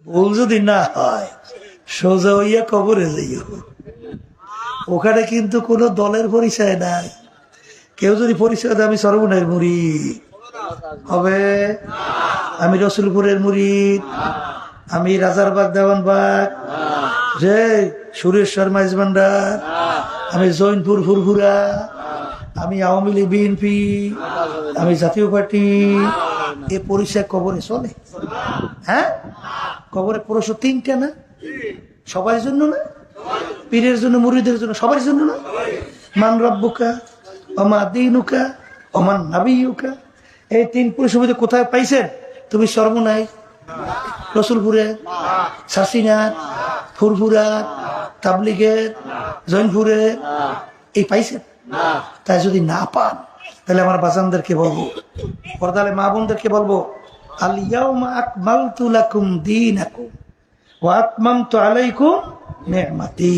ভুল যদি না হয় সোজা হইয়া কবরে যাইও। ওখানে কিন্তু কোনো দলের পরিচয় নাই। কেউ যদি পরিচয় দেয় আমি সর্বনের মুরিদ হবে, আমি রসুলপুরের মুরিদ, আমি রাজারবাগ দেওয়ানবাগ, যে সুরেশ্বর মাইজভান্ডার, আমি জৈনপুর ফুরফুরা, আমি আওয়ামী লীগ বিএনপি, আমি জাতীয় পার্টি, এ পরিচয় কবরে চলে? হ্যাঁ, কবরে পুরুষ তিনটা না? সবার জন্য না? পীরের জন্য, মুরিদের জন্য, সবার জন্য না? মান রব্বুকা ওমা দীনুকা ওমান নাবিয়ুকা, এই তিন পুরুষের মধ্যে কোথায় পাইছেন? তুমি সর্বনাই, রসুলপুরে, শাসিনাথ, ফুরফুরা, তাবলিগের, জৈনপুরে, এই পাইছেন? তাই যদি না পান তাহলে আমার বাজানদেরকে বলবো, পর্দালে মা বোনদেরকে বলবো, আল ইয়াউমা আকমালতু লাকুম দীনাকুম ওয়া আতমামতু আলাইকুম নি'মাতি।